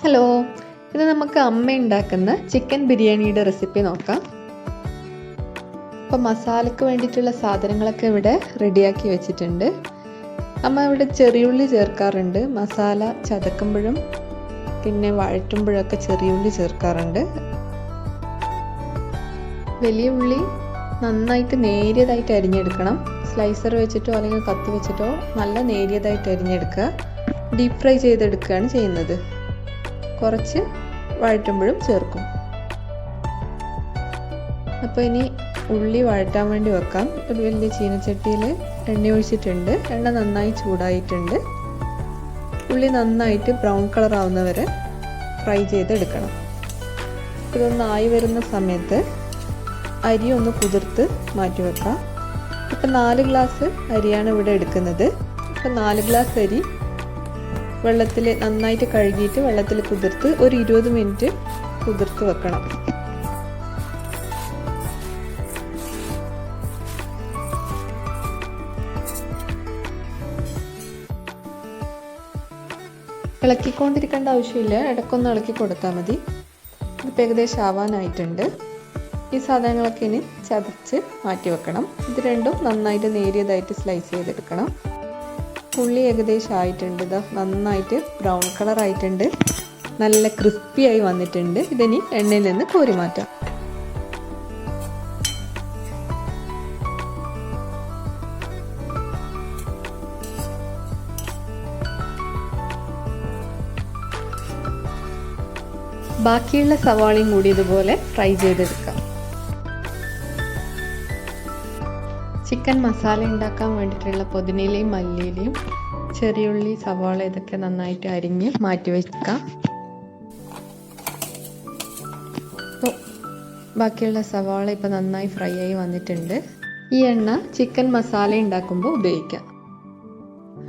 Hello, ഇത് നമുക്ക് അമ്മ ഉണ്ടാക്കുന്ന ചിക്കൻ ബിരിയാണിയുടെ റെസിപ്പി നോക്കാം. അപ്പോൾ മസാലയ്ക്ക് വേണ്ടിയിട്ടുള്ള സാധനങ്ങളൊക്കെ ഇവിടെ റെഡിയാക്കി വെച്ചിട്ടുണ്ട്. അമ്മ ഇവിടെ ചെറിയുള്ളി ചേർക്കാറുണ്ട്. മസാല ചതക്കുമ്പോഴും പിന്നെ വഴറ്റുമ്പോഴൊക്കെ ചെറിയുള്ളി ചേർക്കാറുണ്ട്. വലിയ ഉള്ളി നന്നായിട്ട് നേരിയതായിട്ട് അരിഞ്ഞെടുക്കണം. സ്ലൈസർ വെച്ചിട്ടോ അല്ലെങ്കിൽ കത്തി വെച്ചിട്ടോ നല്ല നേരിയതായിട്ട് അരിഞ്ഞെടുക്കുക. ഡീപ്പ് ഫ്രൈ ചെയ്തെടുക്കുകയാണ് ചെയ്യുന്നത്. കുറച്ച് വഴറ്റുമ്പോഴും ചേർക്കും. അപ്പോൾ ഇനി ഉള്ളി വഴറ്റാൻ വേണ്ടി വെക്കാം. ഒരു വലിയ ചീനച്ചട്ടിയിൽ എണ്ണ ഒഴിച്ചിട്ടുണ്ട്. എണ്ണ നന്നായി ചൂടായിട്ടുണ്ട്. ഉള്ളി നന്നായിട്ട് ബ്രൗൺ കളർ ആവുന്നവരെ ഫ്രൈ ചെയ്തെടുക്കണം. ഇതൊന്നായി വരുന്ന സമയത്ത് അരി ഒന്ന് കുതിർത്ത് മാറ്റി വെക്കാം. ഇപ്പം 4 ഗ്ലാസ് അരിയാണ് ഇവിടെ എടുക്കുന്നത്. ഇപ്പം 4 ഗ്ലാസ് അരി വെള്ളത്തിൽ നന്നായിട്ട് കഴുകിയിട്ട് വെള്ളത്തിൽ കുതിർത്ത് ഒരു 20 മിനിറ്റ് കുതിർത്ത് വെക്കണം. ഇളക്കിക്കൊണ്ടിരിക്കേണ്ട ആവശ്യമില്ല, ഇടയ്ക്കൊന്ന് ഇളക്കി കൊടുത്താൽ മതി. ഇതിപ്പോൾ ഏകദേശം ആവാനായിട്ടുണ്ട്. ഈ സാധനങ്ങളൊക്കെ ഇനി ചതച്ച് മാറ്റി വെക്കണം. ഇത് രണ്ടും നന്നായിട്ട് നേരിയതായിട്ട് സ്ലൈസ് ചെയ്തെടുക്കണം. ഉള്ളി ഏകദേശം ആയിട്ടുണ്ട്. ഇതാ നന്നായിട്ട് ബ്രൗൺ കളർ ആയിട്ടുണ്ട്. നല്ല ക്രിസ്പിയായി വന്നിട്ടുണ്ട്. ഇതിനി എണ്ണയിൽ നിന്ന് കോരി മാറ്റാം. ബാക്കിയുള്ള സവാളയും കൂടി ഇതുപോലെ ഫ്രൈ ചെയ്തെടുക്കാം. ചിക്കൻ മസാല ഉണ്ടാക്കാൻ വേണ്ടിയിട്ടുള്ള പുതിനയിലയും മല്ലിയിലയും ചെറിയുള്ളി സവാള ഇതൊക്കെ നന്നായിട്ട് അരിഞ്ഞ് മാറ്റി വയ്ക്കാം. അപ്പോൾ ബാക്കിയുള്ള സവാള ഇപ്പോൾ നന്നായി ഫ്രൈ ആയി വന്നിട്ടുണ്ട്. ഈ എണ്ണ ചിക്കൻ മസാല ഉണ്ടാക്കുമ്പോൾ ഉപയോഗിക്കാം.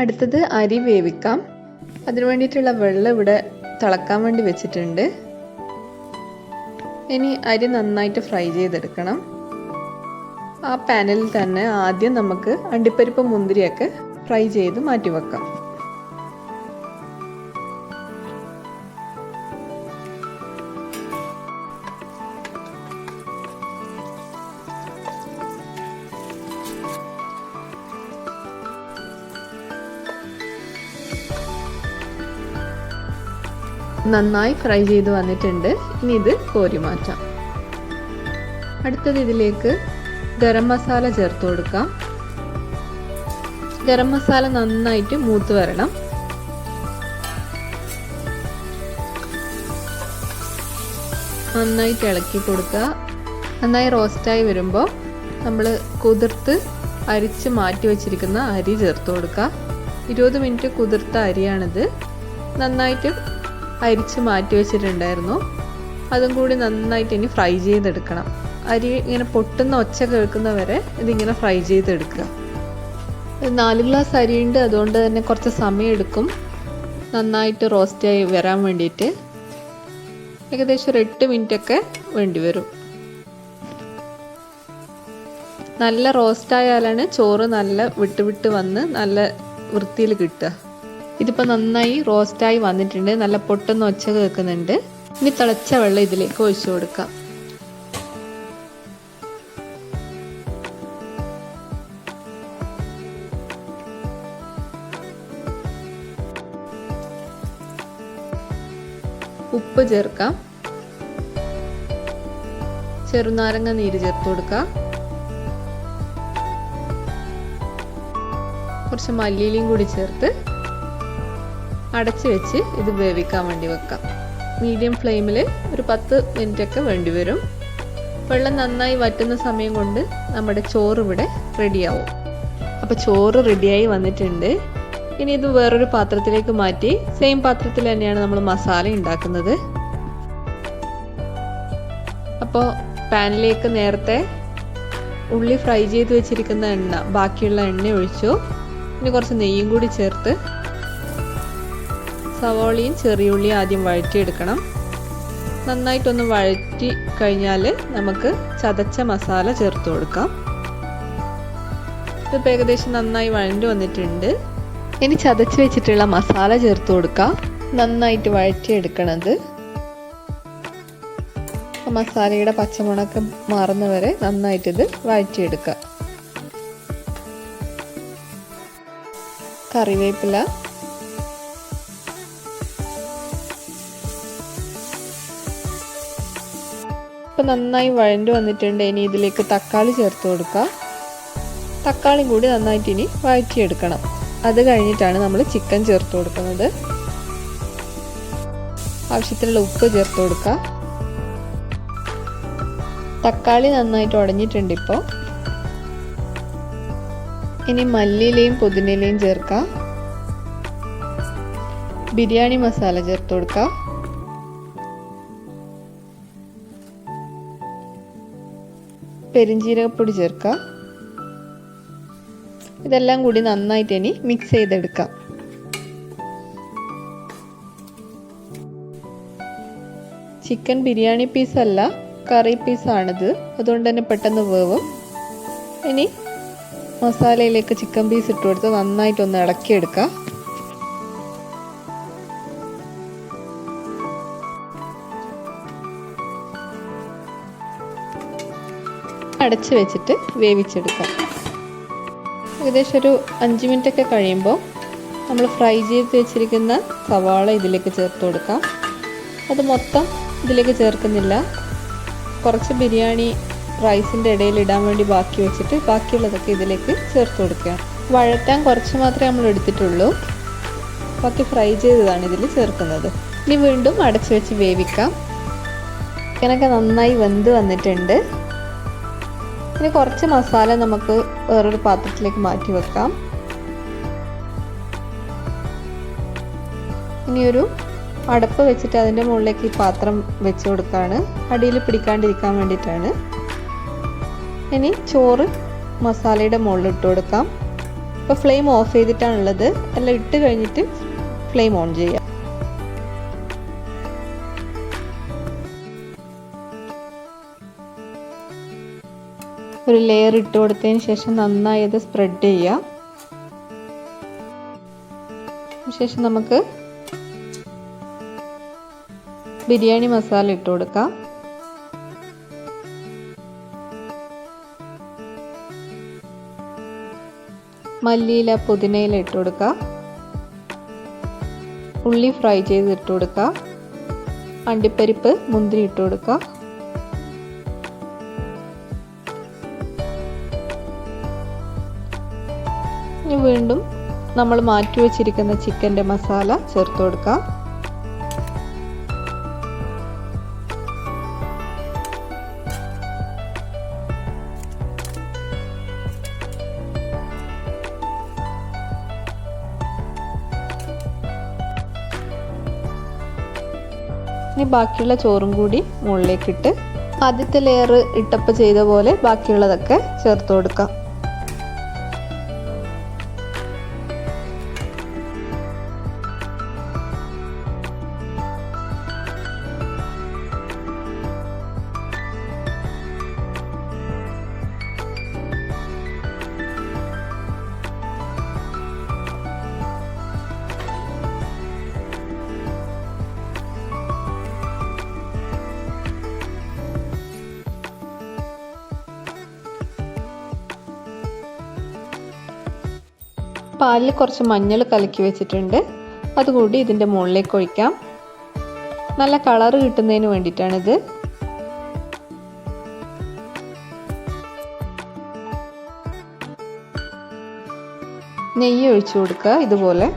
അടുത്തത് അരി വേവിക്കാം. അതിനു വേണ്ടിയിട്ടുള്ള വെള്ളം ഇവിടെ തിളക്കാൻ വേണ്ടി വെച്ചിട്ടുണ്ട്. ഇനി അരി നന്നായിട്ട് ഫ്രൈ ചെയ്തെടുക്കണം. ആ പാനിൽ തന്നെ ആദ്യം നമുക്ക് അണ്ടിപ്പരിപ്പ് മുന്തിരിയൊക്കെ ഫ്രൈ ചെയ്ത് മാറ്റി വെക്കാം. നന്നായി ഫ്രൈ ചെയ്ത് വന്നിട്ടുണ്ട്. ഇനി ഇത് കോരി മാറ്റാം. അടുത്തത് ഇതിലേക്ക് ഗരം മസാല ചേർത്ത് കൊടുക്കാം. ഗരം മസാല നന്നായിട്ട് മൂത്ത് വരണം. നന്നായിട്ട് ഇളക്കി കൊടുക്കുക. നന്നായി റോസ്റ്റായി വരുമ്പോൾ നമ്മൾ കുതിർത്ത് അരിച്ച് മാറ്റി വെച്ചിരിക്കുന്ന അരി ചേർത്ത് കൊടുക്കുക. 20 മിനിറ്റ് കുതിർത്ത അരിയാണിത്. നന്നായിട്ട് അരിച്ച് മാറ്റി വെച്ചിട്ടുണ്ടായിരുന്നു. അതും കൂടി നന്നായിട്ട് ഇനി ഫ്രൈ ചെയ്തെടുക്കണം. അരി ഇങ്ങനെ പൊട്ടുന്ന ഒച്ച കേൾക്കുന്നവരെ ഇതിങ്ങനെ ഫ്രൈ ചെയ്തെടുക്കുക. 4 ഗ്ലാസ് അരിയുണ്ട്, അതുകൊണ്ട് തന്നെ കുറച്ച് സമയം എടുക്കും നന്നായിട്ട് റോസ്റ്റായി വരാൻ വേണ്ടിയിട്ട്. ഏകദേശം ഒരു 8 മിനിറ്റൊക്കെ വേണ്ടി വരും. നല്ല റോസ്റ്റായാലാണ് ചോറ് നല്ല വിട്ട് വന്ന് നല്ല വൃത്തിയിൽ കിട്ടുക. ഇതിപ്പോൾ നന്നായി റോസ്റ്റായി വന്നിട്ടുണ്ട്. നല്ല പൊട്ടുന്ന ഒച്ച കേൾക്കുന്നുണ്ട്. ഇനി തിളച്ച വെള്ളം ഇതിലേക്ക് ഒഴിച്ചു കൊടുക്കാം. ഉപ്പ് ചേർക്കാം. ചെറുനാരങ്ങ നീര് ചേർത്ത് കൊടുക്കാം. കുറച്ച് മല്ലിയിലയും കൂടി ചേർത്ത് അടച്ച് വെച്ച് ഇത് വേവിക്കാൻ വേണ്ടി വെക്കാം. മീഡിയം ഫ്ലെയിമിൽ ഒരു 10 മിനിറ്റ് ഒക്കെ വേണ്ടി വരും. വെള്ളം നന്നായി വറ്റുന്ന സമയം കൊണ്ട് നമ്മുടെ ചോറ് ഇവിടെ റെഡിയാവും. അപ്പോൾ ചോറ് റെഡിയായി വന്നിട്ടുണ്ട്. ഇനി ഇത് വേറൊരു പാത്രത്തിലേക്ക് മാറ്റി സെയിം പാത്രത്തിൽ തന്നെയാണ് നമ്മൾ മസാല ഉണ്ടാക്കുന്നത്. അപ്പോൾ പാനിലേക്ക് നേരത്തെ ഉള്ളി ഫ്രൈ ചെയ്ത് വെച്ചിരിക്കുന്ന എണ്ണ, ബാക്കിയുള്ള എണ്ണ ഒഴിച്ചു. ഇനി കുറച്ച് നെയ്യും കൂടി ചേർത്ത് സവാളയും ചെറിയുള്ളിയും ആദ്യം വഴറ്റിയെടുക്കണം. നന്നായിട്ടൊന്ന് വഴറ്റി കഴിഞ്ഞാൽ നമുക്ക് ചതച്ച മസാല ചേർത്ത് കൊടുക്കാം. ഇതിപ്പോൾ ഏകദേശം നന്നായി വഴണ്ട് വന്നിട്ടുണ്ട്. ഇനി ചതച്ച് വെച്ചിട്ടുള്ള മസാല ചേർത്ത് കൊടുക്കാം. നന്നായിട്ട് വഴറ്റിയെടുക്കണത്. മസാലയുടെ പച്ചമണമൊക്കെ മാറുന്നവരെ നന്നായിട്ട് ഇത് വഴറ്റിയെടുക്കുക. കറിവേപ്പില, ഇപ്പം നന്നായി വഴണ്ടു വന്നിട്ടുണ്ട്. ഇനി ഇതിലേക്ക് തക്കാളി ചേർത്ത് കൊടുക്കുക. തക്കാളി കൂടി നന്നായിട്ട് ഇനി വഴറ്റിയെടുക്കണം. അത് കഴിഞ്ഞിട്ടാണ് നമ്മൾ ചിക്കൻ ചേർത്ത് കൊടുക്കുന്നത്. ആവശ്യത്തിനുള്ള ഉപ്പ് ചേർത്ത് കൊടുക്കുക. തക്കാളി നന്നായിട്ട് ഉടഞ്ഞിട്ടുണ്ട്. ഇപ്പോൾ ഇനി മല്ലിയിലയും പുതിനയിലയും ചേർക്കാം. ബിരിയാണി മസാല ചേർത്ത് കൊടുക്കാം. പെരിഞ്ജീരകപ്പൊടി ചേർക്കാം. ഇതെല്ലാം കൂടി നന്നായിട്ട് ഇനി മിക്സ് ചെയ്തെടുക്കാം. ചിക്കൻ ബിരിയാണി പീസല്ല, കറി പീസാണിത്. അതുകൊണ്ട് തന്നെ പെട്ടെന്ന് വേവും. ഇനി മസാലയിലേക്ക് ചിക്കൻ പീസ് ഇട്ട് കൊടുത്ത് നന്നായിട്ടൊന്ന് ഇളക്കിയെടുക്കാം. അടച്ച് വെച്ചിട്ട് വേവിച്ചെടുക്കാം. ഏകദേശം ഒരു 5 മിനിറ്റൊക്കെ കഴിയുമ്പോൾ നമ്മൾ ഫ്രൈ ചെയ്ത് വെച്ചിരിക്കുന്ന സവാള ഇതിലേക്ക് ചേർത്ത് കൊടുക്കാം. അത് മൊത്തം ഇതിലേക്ക് ചേർക്കുന്നില്ല. കുറച്ച് ബിരിയാണി റൈസിൻ്റെ ഇടയിൽ ഇടാൻ വേണ്ടി ബാക്കി വെച്ചിട്ട് ബാക്കിയുള്ളതൊക്കെ ഇതിലേക്ക് ചേർത്ത് കൊടുക്കുക. വഴറ്റാൻ കുറച്ച് മാത്രമേ നമ്മൾ എടുത്തിട്ടുള്ളൂ. ബാക്കി ഫ്രൈ ചെയ്തതാണ് ഇതിൽ ചേർക്കുന്നത്. ഇനി വീണ്ടും അടച്ചു വെച്ച് വേവിക്കാം. ചിക്കനൊക്കെ നന്നായി വെന്ത് വന്നിട്ടുണ്ട്. ഇനി കുറച്ച് മസാല നമുക്ക് വേറൊരു പാത്രത്തിലേക്ക് മാറ്റി വെക്കാം. ഇനിയൊരു അടപ്പ് വെച്ചിട്ട് അതിൻ്റെ മുകളിലേക്ക് ഈ പാത്രം വെച്ച് കൊടുക്കുകയാണ്. അടിയിൽ പിടിക്കാണ്ടിരിക്കാൻ വേണ്ടിയിട്ടാണ്. ഇനി ചോറ് മസാലയുടെ മുകളിൽ ഇട്ട് കൊടുക്കാം. ഇപ്പോൾ ഫ്ലെയിം ഓഫ് ചെയ്തിട്ടാണുള്ളത്. എല്ലാം ഇട്ട് കഴിഞ്ഞിട്ട് ഫ്ലെയിം ഓൺ ചെയ്യാം. ഒരു ലെയർ ഇട്ട് കൊടുത്തതിന് ശേഷം നന്നായി അത് സ്പ്രെഡ് ചെയ്യാം. ശേഷം നമുക്ക് ബിരിയാണി മസാല ഇട്ട് കൊടുക്കാം. മല്ലിയില പുതിനയില ഇട്ട് കൊടുക്കുക. ഉള്ളി ഫ്രൈ ചെയ്ത് ഇട്ട് കൊടുക്കുക. അണ്ടിപ്പരിപ്പ് മുന്തിരി ഇട്ട് കൊടുക്കുക. ഇനി വീണ്ടും നമ്മൾ മാറ്റി വെച്ചിരിക്കുന്ന ചിക്കൻ്റെ മസാല ചേർത്ത് കൊടുക്കുക. ഇനി ബാക്കിയുള്ള ചോറും കൂടി മുകളിലേക്കിട്ട് ആദ്യത്തെ ലെയർ ഇട്ടപ്പോൾ ചെയ്ത പോലെ ബാക്കിയുള്ളതൊക്കെ ചേർത്ത് കൊടുക്കാം. പാലിൽ കുറച്ച് മഞ്ഞൾ കലക്കി വെച്ചിട്ടുണ്ട്. അതുകൂടി ഇതിൻ്റെ മുകളിലേക്ക് ഒഴിക്കാം. നല്ല കളർ കിട്ടുന്നതിന് വേണ്ടിയിട്ടാണിത്. നെയ്യ് ഒഴിച്ചു കൊടുക്കുക ഇതുപോലെ.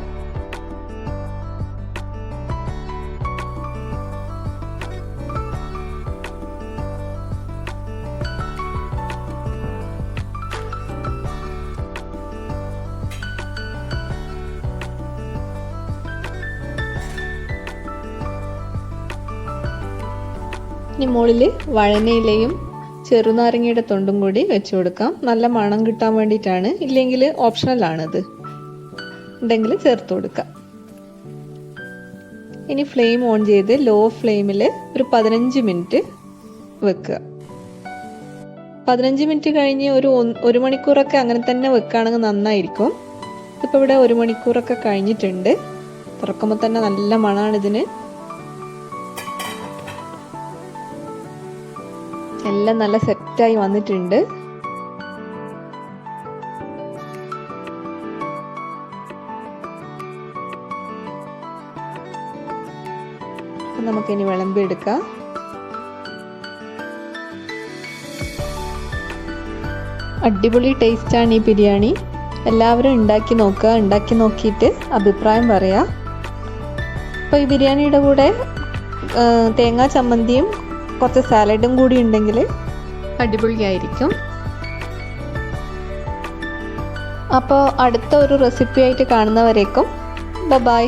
ഇനി മുകളിൽ വഴനയിലയും ചെറുനാരങ്ങയുടെ തൊണ്ടും കൂടി വെച്ച് കൊടുക്കാം. നല്ല മണം കിട്ടാൻ വേണ്ടിയിട്ടാണ്. ഇല്ലെങ്കിൽ ഓപ്ഷണലാണിത്. ഉണ്ടെങ്കിൽ ചേർത്ത് കൊടുക്കാം. ഇനി ഫ്ലെയിം ഓൺ ചെയ്ത് ലോ ഫ്ലെയിമിൽ ഒരു 15 മിനിറ്റ് വെക്കുക. 15 മിനിറ്റ് കഴിഞ്ഞ് ഒരു മണിക്കൂറൊക്കെ അങ്ങനെ തന്നെ വെക്കുകയാണെങ്കിൽ നന്നായിരിക്കും. ഇപ്പോൾ ഇവിടെ 1 മണിക്കൂറൊക്കെ കഴിഞ്ഞിട്ടുണ്ട്. തുറക്കുമ്പോൾ തന്നെ നല്ല മണമാണ് ഇതിന്. എല്ലാം നല്ല സെറ്റായി വന്നിട്ടുണ്ട്. നമുക്കിനി വിളമ്പി എടുക്കാം. അടിപൊളി ടേസ്റ്റാണ് ഈ ബിരിയാണി. എല്ലാവരും ഉണ്ടാക്കി നോക്കുക. ഉണ്ടാക്കി നോക്കിയിട്ട് അഭിപ്രായം പറയാം. അപ്പോൾ ഈ ബിരിയാണിയുടെ കൂടെ തേങ്ങാ ചമ്മന്തിയും കുറച്ച് സാലഡും കൂടി ഉണ്ടെങ്കിൽ അടിപൊളിയായിരിക്കും. അപ്പോൾ അടുത്ത ഒരു റെസിപ്പി ആയിട്ട് കാണുന്നവരേക്കും ബൈ.